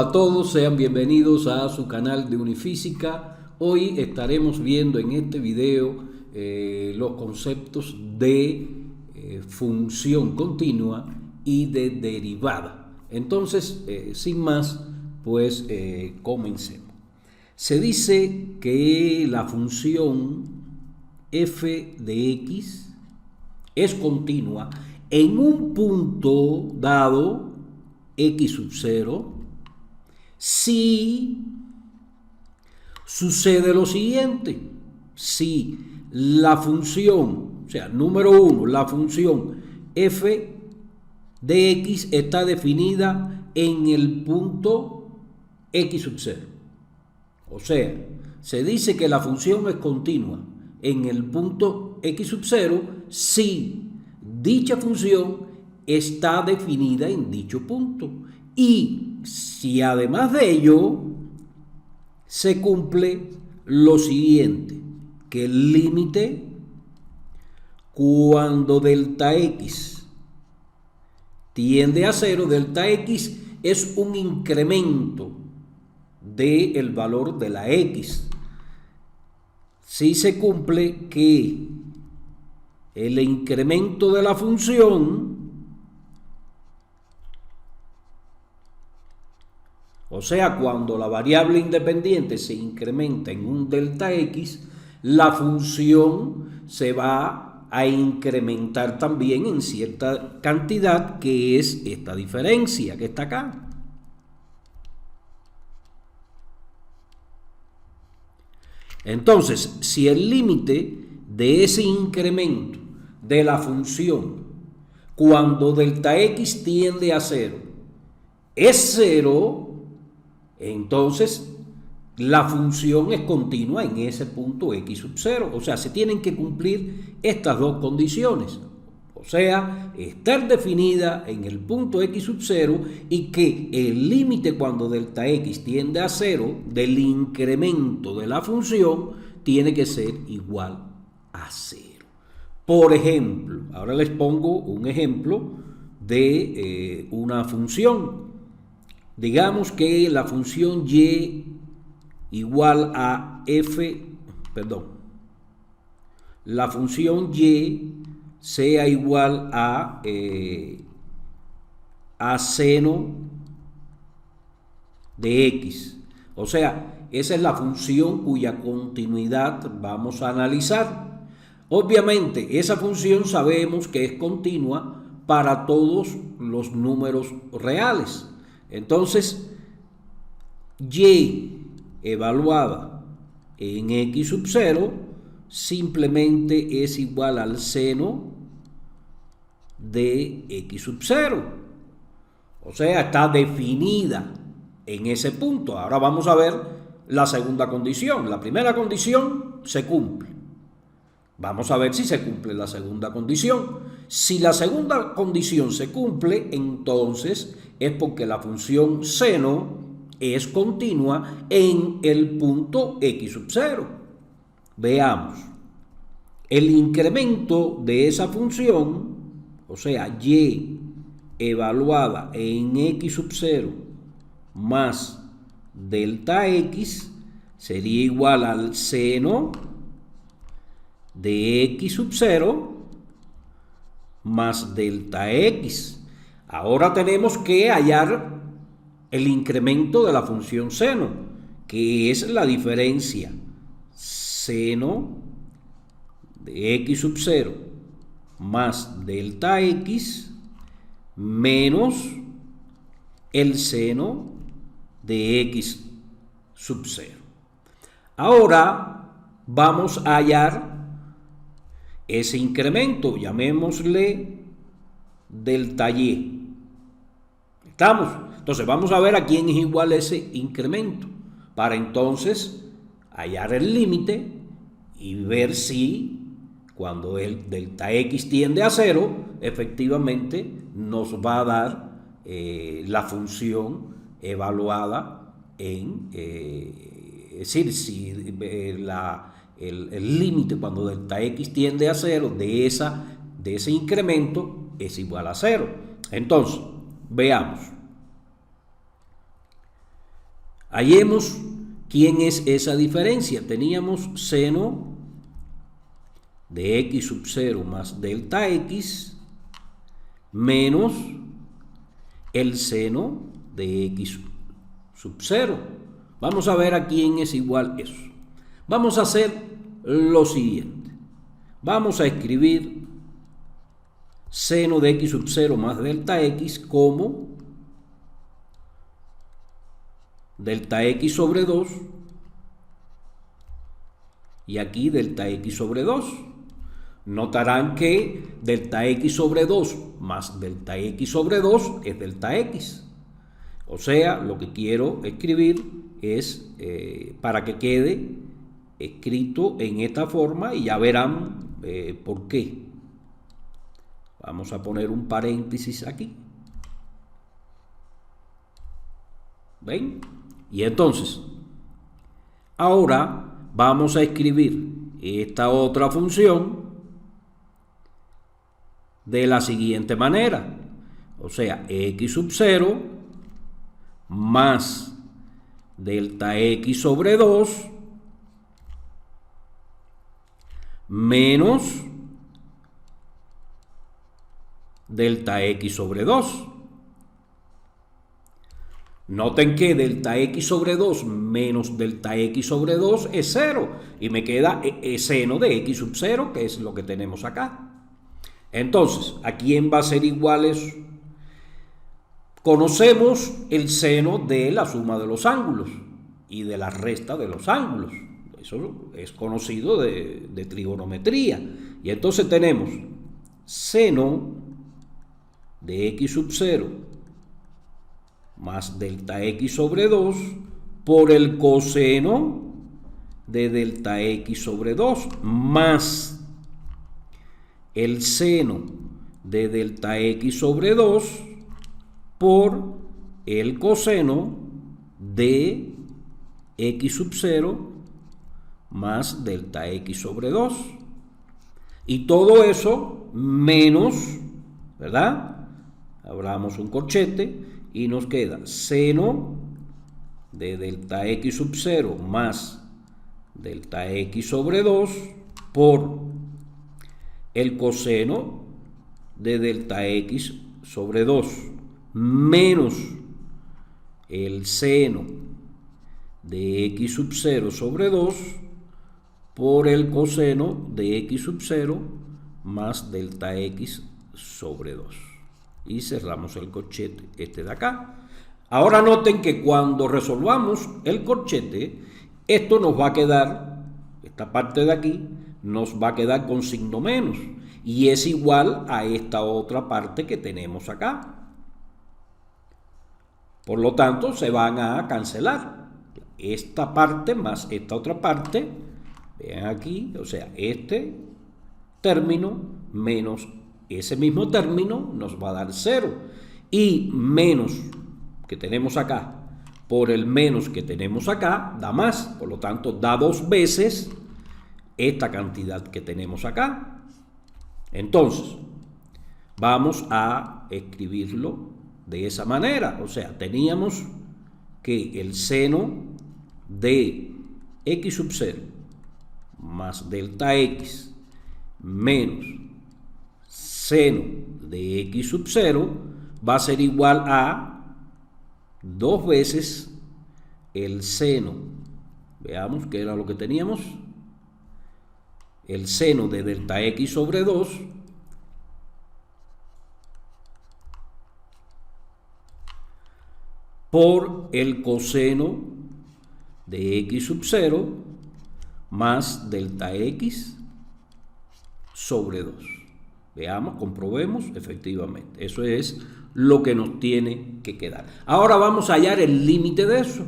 Hola a todos, sean bienvenidos a su canal de Unifísica. Hoy estaremos viendo en este video los conceptos de función continua y de derivada. Entonces, sin más, pues comencemos. Se dice que la función f de x es continua en un punto dado x sub 0 si sucede lo siguiente: si la función, o sea, número 1, la función f de x está definida en el punto x sub 0. O sea, se dice que la función es continua en el punto x sub 0 si dicha función está definida en dicho punto y si además de ello se cumple lo siguiente, que el límite cuando delta x tiende a 0, delta x es un incremento del valor de la x. Si se cumple que el incremento de la función, o sea, cuando la variable independiente se incrementa en un delta x, la función se va a incrementar también en cierta cantidad, que es esta diferencia que está acá. Entonces, si el límite de ese incremento de la función cuando delta x tiende a 0 es 0, entonces la función es continua en ese punto x sub 0. O sea, se tienen que cumplir estas dos condiciones. O sea, estar definida en el punto x sub 0 y que el límite cuando delta x tiende a 0 del incremento de la función tiene que ser igual a 0. Por ejemplo, ahora les pongo un ejemplo de una función. Digamos que la función y igual a la función y sea igual a seno de x. O sea, esa es la función cuya continuidad vamos a analizar. Obviamente, esa función sabemos que es continua para todos los números reales. Entonces, y evaluada en x sub 0 simplemente es igual al seno de x sub 0. O sea, está definida en ese punto. Ahora vamos a ver la segunda condición. La primera condición se cumple. Vamos a ver si se cumple la segunda condición. Si la segunda condición se cumple, entonces es porque la función seno es continua en el punto x sub 0. Veamos. El incremento de esa función, o sea, y evaluada en x sub 0 más delta x, sería igual al seno de x sub 0 más delta x. Ahora tenemos que hallar el incremento de la función seno, que es la diferencia seno de x sub 0 más delta x menos el seno de x sub 0. Ahora vamos a hallar ese incremento, llamémosle delta y. ¿Estamos? Entonces vamos a ver a quién es igual ese incremento, para entonces hallar el límite y ver si cuando el delta x tiende a 0, efectivamente nos va a dar la función evaluada en, es decir, si el límite cuando delta x tiende a 0 de ese incremento es igual a 0. Entonces, veamos. Hallemos quién es esa diferencia. Teníamos seno de x sub 0 más delta x menos el seno de x sub 0. Vamos a ver a quién es igual eso. Vamos a hacer lo siguiente. Vamos a escribir seno de x sub 0 más delta x como delta x sobre 2 y aquí delta x sobre 2. Notarán que delta x sobre 2 más delta x sobre 2 es delta x. O sea, lo que quiero escribir es para que quede escrito en esta forma y ya verán por qué. Vamos a poner un paréntesis aquí. ¿Ven? Y entonces, ahora vamos a escribir esta otra función de la siguiente manera. O sea, x sub 0 más delta x sobre 2 menos delta x sobre 2. Noten que delta x sobre 2 menos delta x sobre 2 es 0 y me queda seno de x sub 0, que es lo que tenemos acá. Entonces, ¿a quién va a ser igual eso? Conocemos el seno de la suma de los ángulos y de la resta de los ángulos. Eso es conocido de trigonometría. Y entonces tenemos seno de x sub 0 más delta x sobre 2 por el coseno de delta x sobre 2 más el seno de delta x sobre 2 por el coseno de x sub 0 más delta x sobre 2. Y todo eso menos, ¿verdad? Abramos un corchete y nos queda seno de delta x sub 0 más delta x sobre 2 por el coseno de delta x sobre 2 menos el seno de x sub 0 sobre 2 por el coseno de x sub 0 más delta x sobre 2. Y cerramos el corchete este de acá. Ahora noten que cuando resolvamos el corchete, esto nos va a quedar, esta parte de aquí, nos va a quedar con signo menos. Y es igual a esta otra parte que tenemos acá. Por lo tanto, se van a cancelar. Esta parte más esta otra parte, vean aquí, o sea, este término menos ese mismo término nos va a dar 0. Y menos que tenemos acá por el menos que tenemos acá da más. Por lo tanto, da 2 veces esta cantidad que tenemos acá. Entonces, vamos a escribirlo de esa manera. O sea, teníamos que el seno de x sub 0 más delta x menos seno de x sub 0 va a ser igual a 2 veces el seno. Veamos qué era lo que teníamos. El seno de delta x sobre 2 por el coseno de x sub 0 más delta x sobre 2. Veamos, comprobemos, efectivamente. Eso es lo que nos tiene que quedar. Ahora vamos a hallar el límite de eso.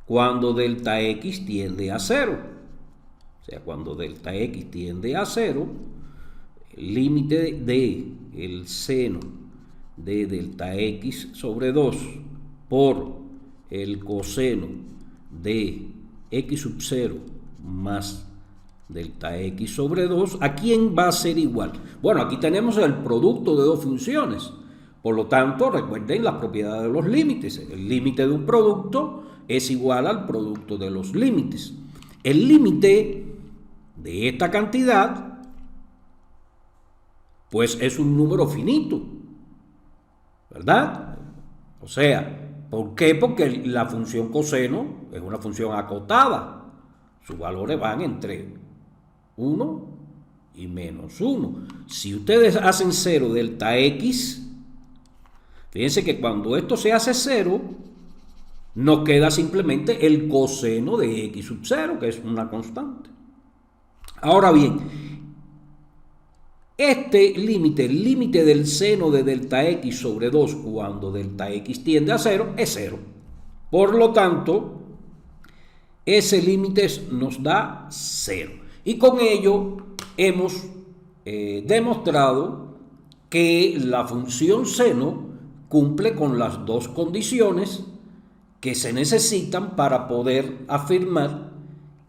Cuando delta x tiende a 0. O sea, cuando delta x tiende a 0, el límite de el seno de delta x sobre 2 por el coseno de x sub 0 más delta x sobre 2, ¿a quién va a ser igual? Bueno, aquí tenemos el producto de dos funciones. Por lo tanto, recuerden las propiedades de los límites. El límite de un producto es igual al producto de los límites. El límite de esta cantidad, pues es un número finito, ¿verdad? O sea, ¿por qué? Porque la función coseno es una función acotada. Sus valores van entre 1 y menos 1. Si ustedes hacen 0 delta x, fíjense que cuando esto se hace 0, nos queda simplemente el coseno de x sub 0, que es una constante. Ahora bien, este límite, el límite del seno de delta x sobre 2 cuando delta x tiende a 0, es 0. Por lo tanto, ese límite nos da 0. Y con ello hemos demostrado que la función seno cumple con las dos condiciones que se necesitan para poder afirmar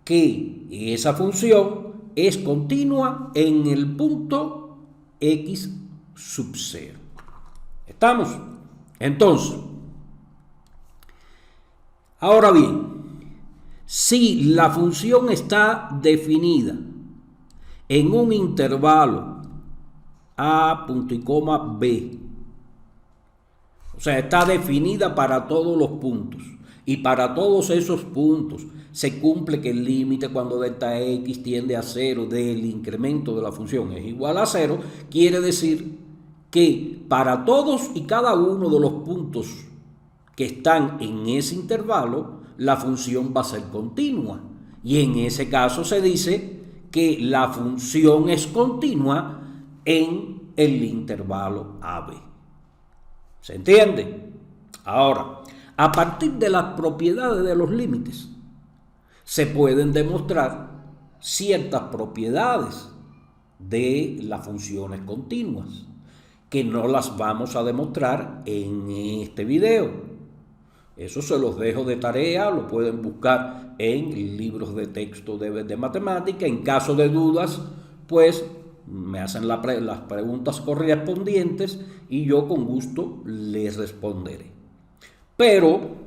que esa función es continua en el punto x sub 0. ¿Estamos? Entonces, ahora bien, si la función está definida en un intervalo a punto y coma b, o sea, está definida para todos los puntos, y para todos esos puntos se cumple que el límite cuando delta x tiende a 0 del incremento de la función es igual a 0, quiere decir que para todos y cada uno de los puntos que están en ese intervalo, la función va a ser continua. Y en ese caso se dice que la función es continua en el intervalo AB. ¿Se entiende? Ahora, a partir de las propiedades de los límites, se pueden demostrar ciertas propiedades de las funciones continuas, que no las vamos a demostrar en este video. Eso se los dejo de tarea, lo pueden buscar en libros de texto de matemática. En caso de dudas, pues me hacen las preguntas correspondientes y yo con gusto les responderé. Pero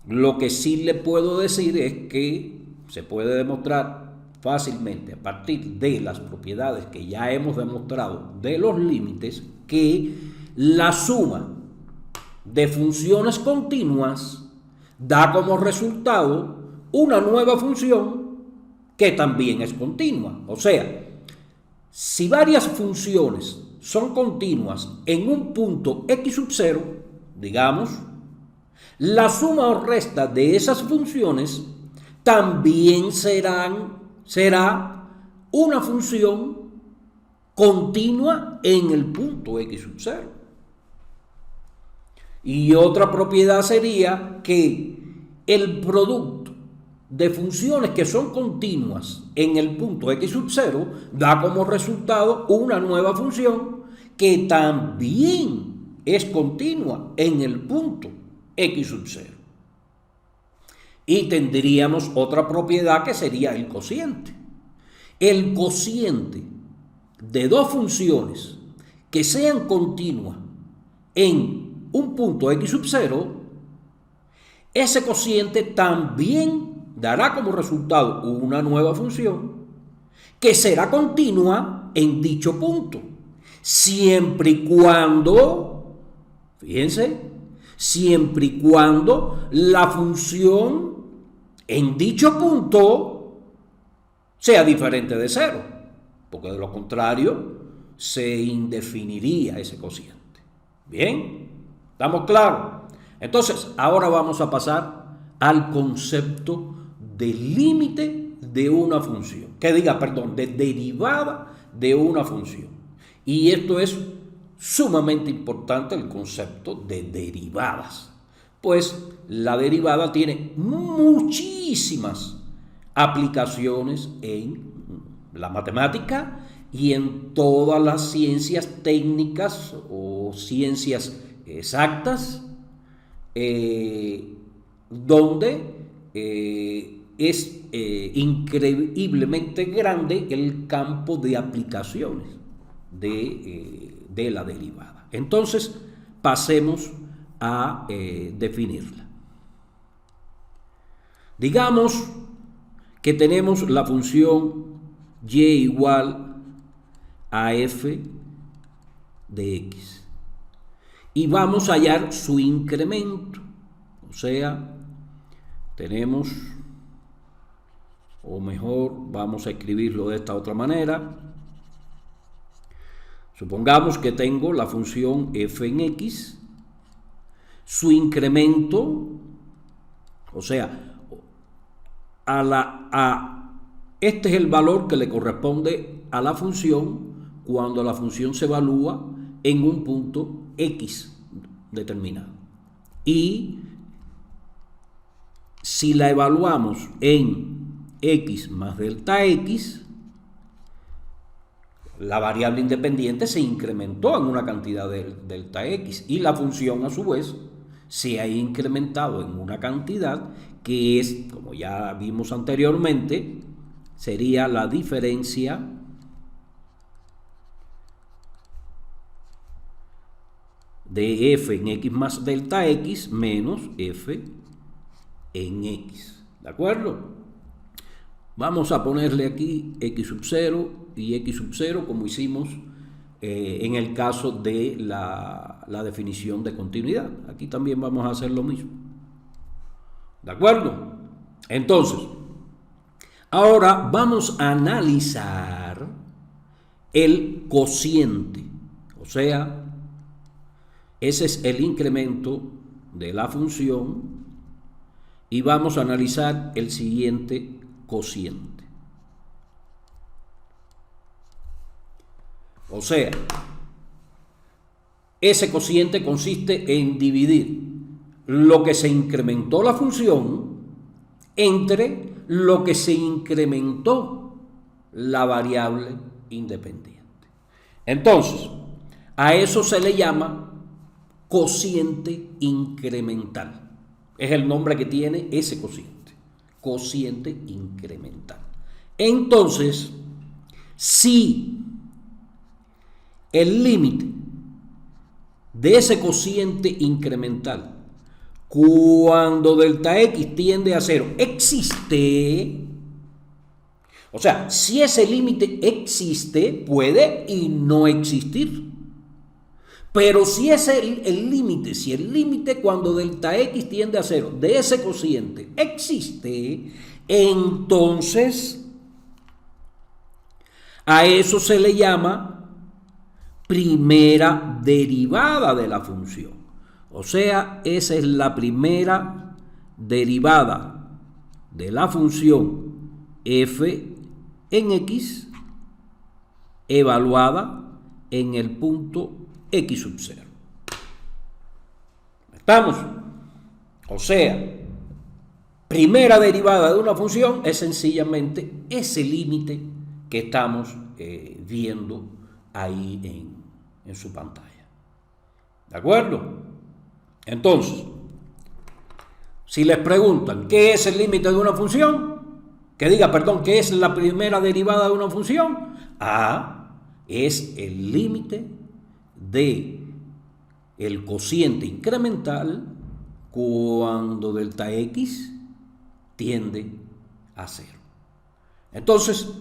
lo que sí le puedo decir es que se puede demostrar fácilmente a partir de las propiedades que ya hemos demostrado de los límites que la suma de funciones continuas da como resultado una nueva función que también es continua. O sea, si varias funciones son continuas en un punto x sub 0, digamos, la suma o resta de esas funciones también será una función continua en el punto x sub 0. Y otra propiedad sería que el producto de funciones que son continuas en el punto x sub 0 da como resultado una nueva función que también es continua en el punto x sub 0. Y tendríamos otra propiedad que sería el cociente. El cociente de dos funciones que sean continuas en un punto x sub 0, ese cociente también dará como resultado una nueva función que será continua en dicho punto, siempre y cuando, fíjense, siempre y cuando la función en dicho punto sea diferente de 0, porque de lo contrario se indefiniría ese cociente. Bien, ¿estamos claros? Entonces, ahora vamos a pasar al concepto de límite de una función, de derivada de una función. Y esto es sumamente importante, el concepto de derivadas, pues la derivada tiene muchísimas aplicaciones en la matemática y en todas las ciencias técnicas o ciencias exactas, donde es increíblemente grande el campo de aplicaciones de la derivada. Entonces, pasemos a definirla. Digamos que tenemos la función y igual a f de x y vamos a hallar su incremento. O sea, tenemos, o mejor, vamos a escribirlo de esta otra manera. Supongamos que tengo la función f en x, su incremento, o sea, este es el valor que le corresponde a la función cuando la función se evalúa en un punto x determinado. Y si la evaluamos en x más delta x, la variable independiente se incrementó en una cantidad de delta x y la función a su vez se ha incrementado en una cantidad que es, como ya vimos anteriormente, sería la diferencia de f en x más delta x menos f en x. ¿De acuerdo? Vamos a ponerle aquí x sub 0 y x sub 0 como hicimos en el caso de la definición de continuidad. Aquí también vamos a hacer lo mismo. ¿De acuerdo? Entonces, ahora vamos a analizar el cociente. O sea, ese es el incremento de la función y vamos a analizar el siguiente cociente. O sea, ese cociente consiste en dividir lo que se incrementó la función entre lo que se incrementó la variable independiente. Entonces, a eso se le llama cociente incremental. Es el nombre que tiene ese cociente, cociente incremental. Entonces, si el límite de ese cociente incremental cuando delta x tiende a 0 existe, o sea, si ese límite existe, puede y no existir. Pero si es el límite cuando delta x tiende a 0 de ese cociente existe, entonces a eso se le llama primera derivada de la función. O sea, esa es la primera derivada de la función f en x evaluada en el punto x sub 0. ¿Estamos? O sea, primera derivada de una función es sencillamente ese límite que estamos viendo ahí en su pantalla. ¿De acuerdo? Entonces, si les preguntan ¿qué es el límite de una función? Que diga, perdón, ¿qué es la primera derivada de una función? Es el límite de el cociente incremental cuando delta x tiende a 0. Entonces,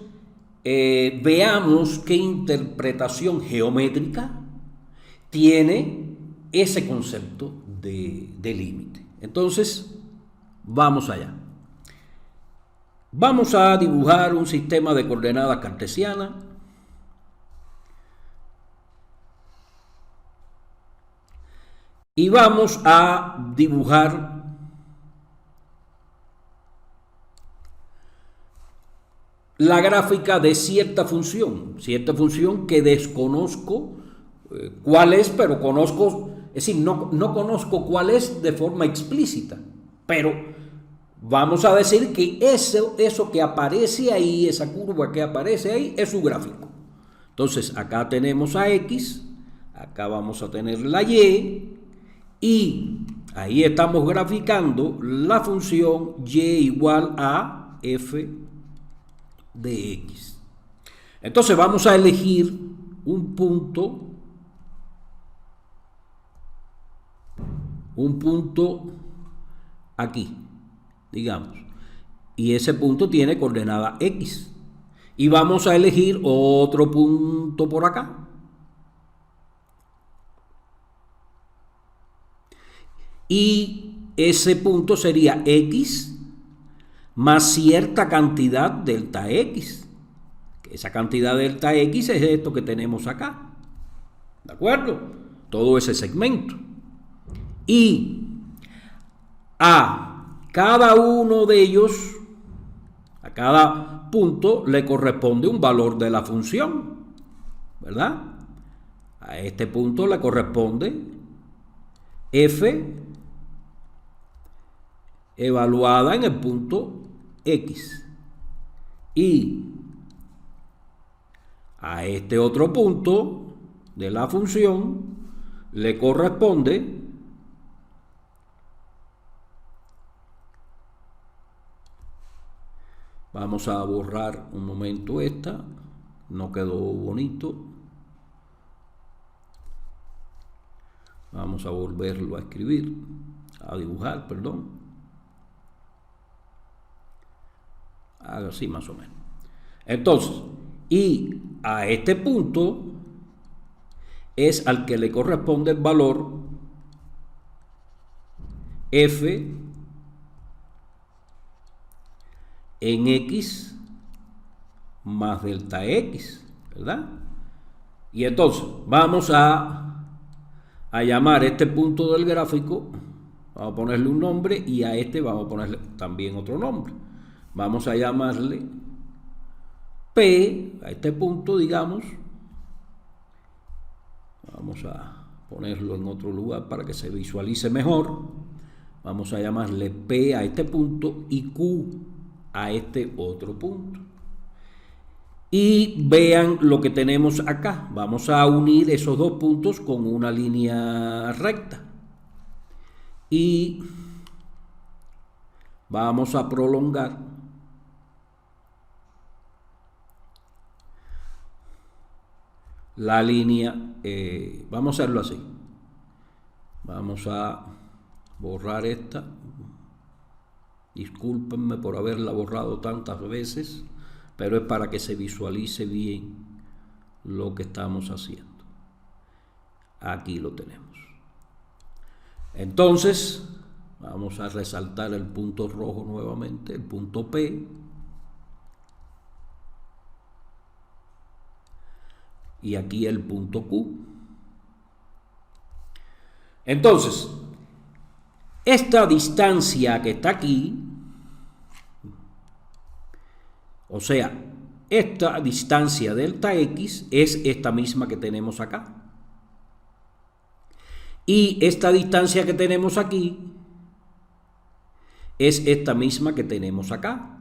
veamos qué interpretación geométrica tiene ese concepto de límite. Entonces, vamos allá. Vamos a dibujar un sistema de coordenadas cartesianas. Y vamos a dibujar la gráfica de cierta función que desconozco cuál es, pero conozco, es decir, no conozco cuál es de forma explícita, pero vamos a decir que eso que aparece ahí, esa curva que aparece ahí, es su gráfico. Entonces, acá tenemos a x, acá vamos a tener la y ahí estamos graficando la función y igual a f de x. Entonces vamos a elegir un punto un punto aquí, digamos, y ese punto tiene coordenada X. Y vamos a elegir otro punto por acá. Y ese punto sería X más cierta cantidad delta X. Esa cantidad delta X es esto que tenemos acá. ¿De acuerdo? Todo ese segmento. Y a cada uno de ellos, a cada punto le corresponde un valor de la función, ¿verdad? A este punto le corresponde f evaluada en el punto X. Y a este otro punto de la función le corresponde vamos a borrar un momento esta, no quedó bonito. Vamos a volverlo a escribir, a dibujar, perdón. Haga así más o menos. Entonces, y a este punto es al que le corresponde el valor f en X más delta X, ¿verdad? Y entonces vamos a llamar este punto del gráfico, vamos a ponerle un nombre, y a este vamos a ponerle también otro nombre. Vamos a llamarle P, a este punto, digamos. Vamos a ponerlo en otro lugar para que se visualice mejor. Vamos a llamarle P a este punto y Q a este otro punto. Y vean lo que tenemos acá. Vamos a unir esos dos puntos con una línea recta. Y vamos a prolongar la línea. Vamos a hacerlo así. Vamos a borrar esta. Discúlpenme por haberla borrado tantas veces, pero es para que se visualice bien lo que estamos haciendo. Aquí lo tenemos. Entonces, vamos a resaltar el punto rojo nuevamente, el punto P. Y aquí el punto Q. Entonces, esta distancia que está aquí, o sea, esta distancia delta X es esta misma que tenemos acá. Y esta distancia que tenemos aquí es esta misma que tenemos acá.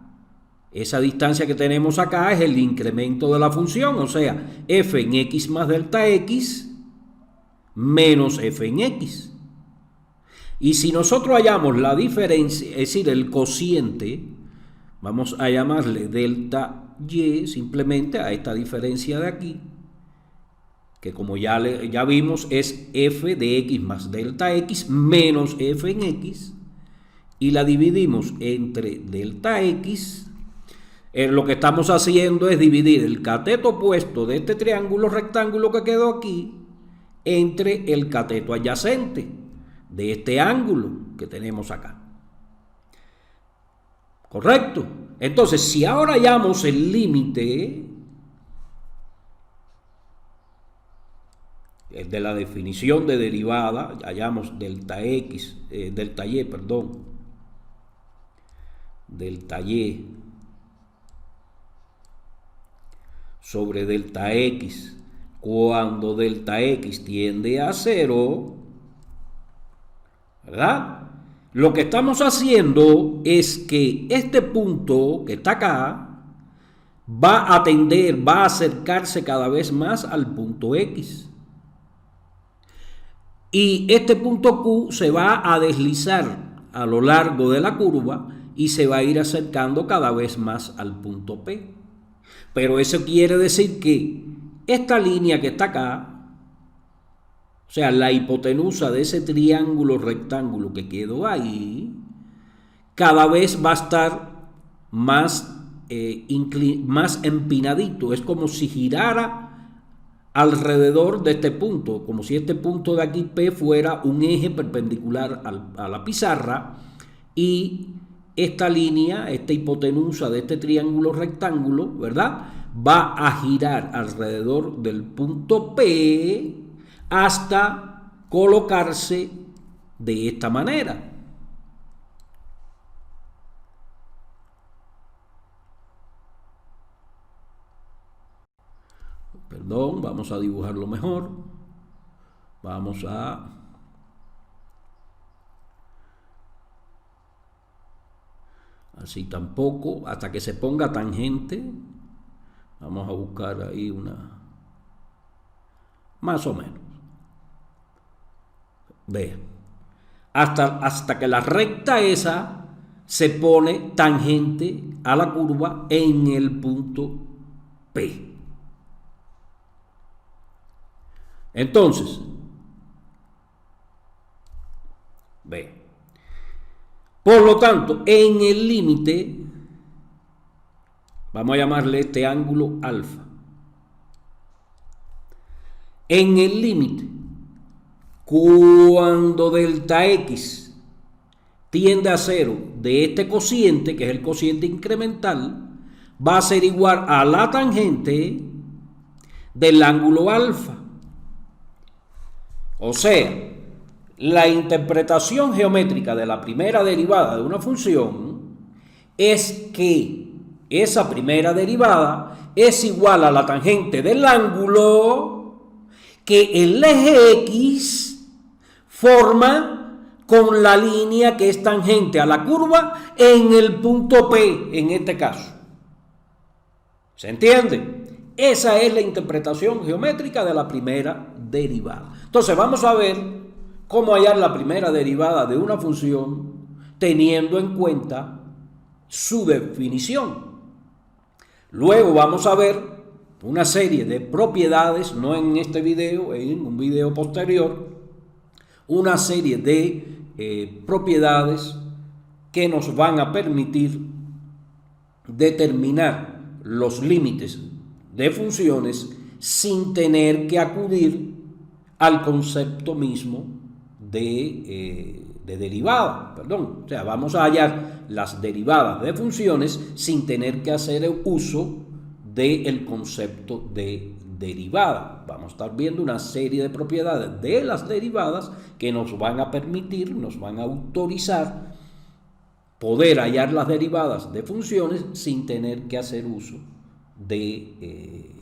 Esa distancia que tenemos acá es el incremento de la función, o sea, f en X más delta X menos f en X. Y si nosotros hallamos la diferencia, es decir, el cociente, vamos a llamarle delta Y simplemente a esta diferencia de aquí, que como ya vimos es f de X más delta X menos f en X, y la dividimos entre delta X. Lo que estamos haciendo es dividir el cateto opuesto de este triángulo rectángulo que quedó aquí entre el cateto adyacente de este ángulo que tenemos acá. ¿Correcto? Entonces, si ahora hallamos el límite de la definición de derivada, hallamos delta X, delta Y, perdón, delta Y sobre delta X, cuando delta X tiende a 0, ¿verdad? Lo que estamos haciendo es que este punto que está acá va a tender, va a acercarse cada vez más al punto X. Y este punto Q se va a deslizar a lo largo de la curva y se va a ir acercando cada vez más al punto P. Pero eso quiere decir que esta línea que está acá O sea, la hipotenusa de ese triángulo rectángulo que quedó ahí, cada vez va a estar más, más empinadito. Es como si girara alrededor de este punto, como si este punto de aquí P fuera un eje perpendicular a la pizarra, y esta línea, esta hipotenusa de este triángulo rectángulo, ¿verdad?, va a girar alrededor del punto P hasta colocarse de esta manera. Perdón, vamos a dibujarlo mejor. Vamos a... Así tampoco, hasta que se ponga tangente. Vamos a buscar ahí una... Más o menos. Ve. Hasta que la recta esa se pone tangente a la curva en el punto P. Entonces, ve. Por lo tanto, en el límite, vamos a llamarle este ángulo alfa. En el límite, cuando delta X tiende a 0 de este cociente, que es el cociente incremental, va a ser igual a la tangente del ángulo alfa. O sea, la interpretación geométrica de la primera derivada de una función es que esa primera derivada es igual a la tangente del ángulo que el eje X forma con la línea que es tangente a la curva en el punto P, en este caso. ¿Se entiende? Esa es la interpretación geométrica de la primera derivada. Entonces vamos a ver cómo hallar la primera derivada de una función teniendo en cuenta su definición. Luego vamos a ver una serie de propiedades, no en este video, en un video posterior, una serie de propiedades que nos van a permitir determinar los límites de funciones sin tener que acudir al concepto mismo de derivada, perdón. O sea, vamos a hallar las derivadas de funciones sin tener que hacer el uso del concepto de derivada. Vamos a estar viendo una serie de propiedades de las derivadas que nos van a permitir, nos van a autorizar poder hallar las derivadas de funciones sin tener que hacer uso de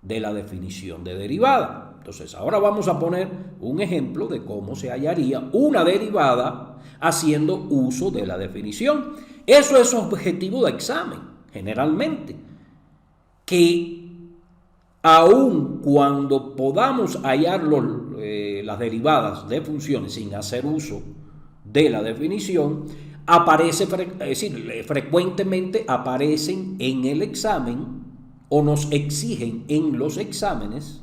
la definición de derivada. Entonces, ahora vamos a poner un ejemplo de cómo se hallaría una derivada haciendo uso de la definición. Eso es objetivo de examen, generalmente. Que aun cuando podamos hallar las derivadas de funciones sin hacer uso de la definición, frecuentemente aparecen en el examen o nos exigen en los exámenes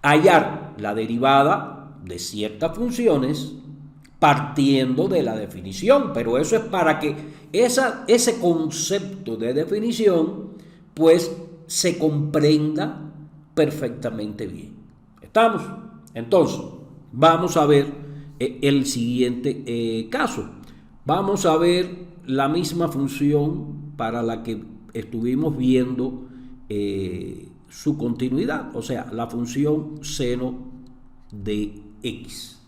hallar la derivada de ciertas funciones partiendo de la definición, pero eso es para que ese concepto de definición pues se comprenda perfectamente bien. ¿Estamos? Entonces, vamos a ver el siguiente caso. Vamos a ver la misma función para la que estuvimos viendo su continuidad, o sea, la función seno de x.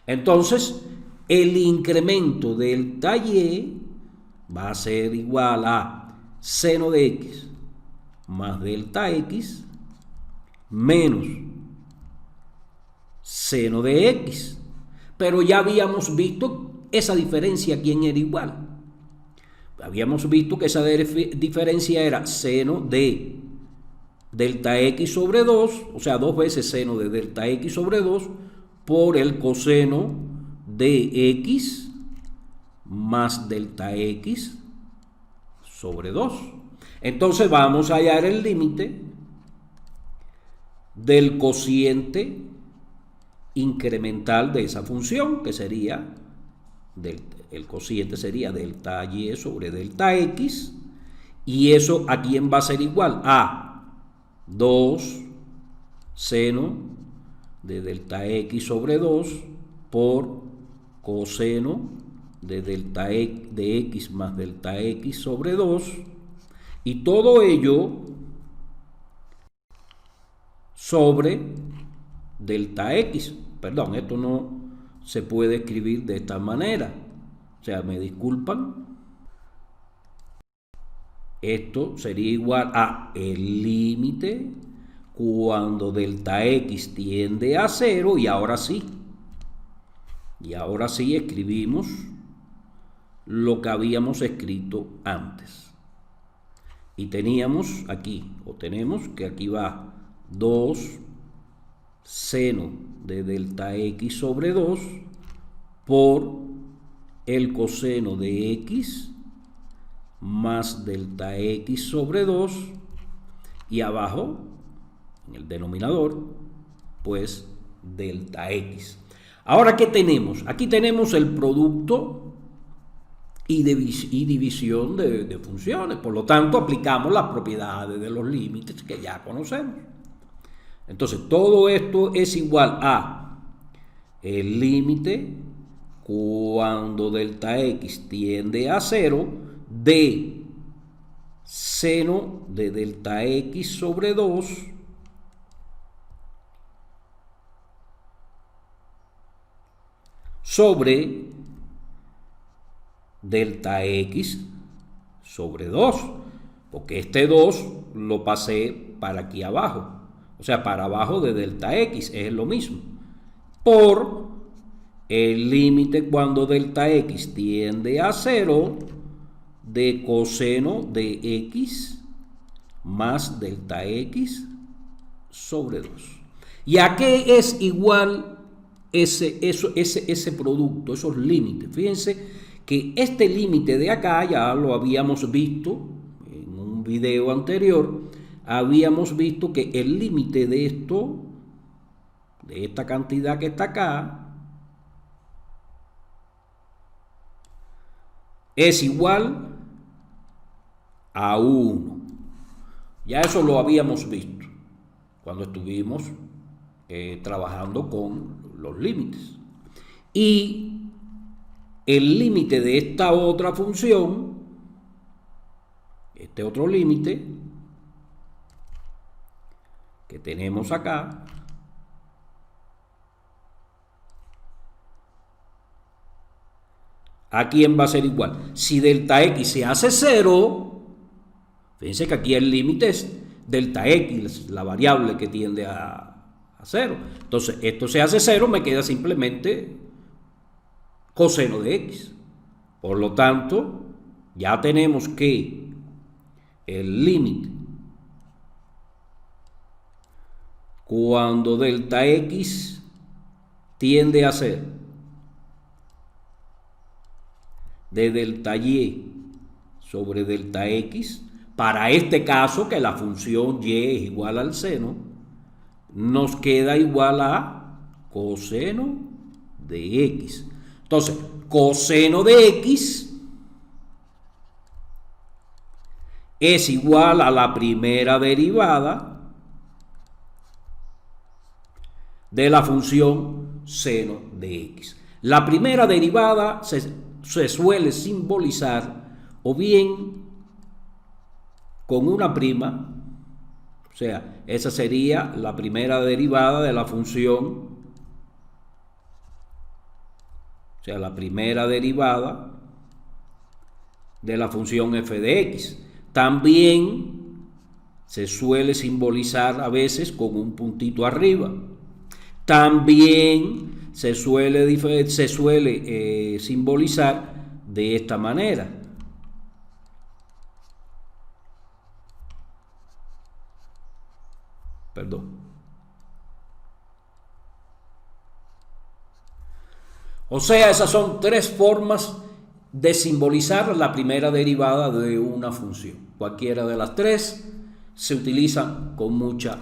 Entonces, el incremento delta y va a ser igual a seno de x más delta x menos seno de x. Pero ya habíamos visto esa diferencia, ¿quién era igual? Habíamos visto que esa diferencia era seno de delta x sobre 2, o sea, 2 veces seno de delta x sobre 2 por el coseno de x más delta x sobre 2. Entonces vamos a hallar el límite del cociente incremental de esa función, que sería, el cociente sería delta y sobre delta x, y eso ¿a quién va a ser igual? A 2 seno de delta x sobre 2 por coseno de delta x, de x más delta x sobre 2, y todo ello sobre delta x. Perdón, esto no se puede escribir de esta manera. O sea, me disculpan. Esto sería igual a el límite cuando delta x tiende a 0, y ahora sí escribimos lo que habíamos escrito antes. Y teníamos aquí, o tenemos que aquí va 2 seno de delta x sobre 2 por el coseno de x más delta x sobre 2, y abajo, en el denominador, pues delta x. Ahora, ¿qué tenemos? Aquí tenemos el producto y división de funciones. Por lo tanto, aplicamos las propiedades de los límites que ya conocemos. Entonces, todo esto es igual a el límite cuando delta x tiende a 0 de seno de delta x sobre 2 sobre delta x sobre 2, porque este 2 lo pasé para aquí abajo, o sea, para abajo de delta x, es lo mismo, por el límite cuando delta x tiende a 0 de coseno de x más delta x sobre 2. ¿Y a qué es igual ese producto, esos límites? Fíjense que este límite de acá ya lo habíamos visto en un video anterior. Habíamos visto que el límite de esto, de esta cantidad que está acá, es igual a 1. Ya eso lo habíamos visto cuando estuvimos trabajando con los límites. Y el límite de esta otra función, este otro límite que tenemos acá, ¿a quién va a ser igual? Si delta x se hace 0, fíjense que aquí el límite es delta x, la variable que tiende a 0. Entonces, esto se hace 0, me queda simplemente coseno de x. Por lo tanto, ya tenemos que el límite cuando delta x tiende a ser de delta y sobre delta x, para este caso que la función y es igual al seno, nos queda igual a coseno de x. Entonces, coseno de x es igual a la primera derivada de la función seno de x. La primera derivada se suele simbolizar o bien con una prima, o sea, esa sería la primera derivada de la función, o sea, la primera derivada de la función f de x. También se suele simbolizar a veces con un puntito arriba. También se suele simbolizar de esta manera. Perdón. O sea, esas son tres formas de simbolizar la primera derivada de una función. Cualquiera de las tres se utilizan con mucha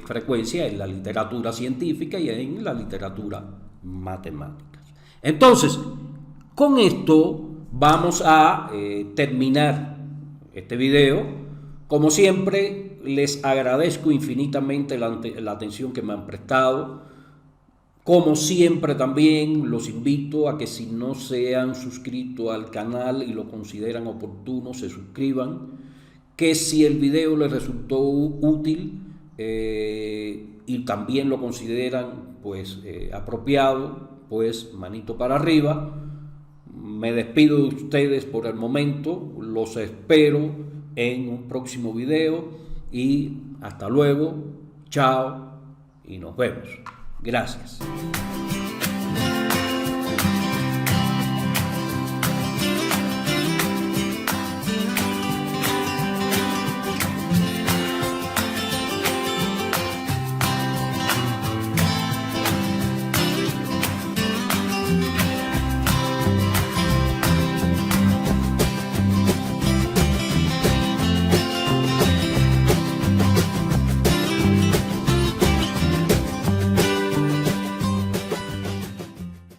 frecuencia en la literatura científica y en la literatura matemática. Entonces, con esto vamos a terminar este video. Como siempre, les agradezco infinitamente la atención que me han prestado. Como siempre también los invito a que si no se han suscrito al canal y lo consideran oportuno, se suscriban. Que si el video les resultó útil y también lo consideran pues apropiado, pues manito para arriba. Me despido de ustedes por el momento, los espero en un próximo video y hasta luego, chao y nos vemos. Gracias.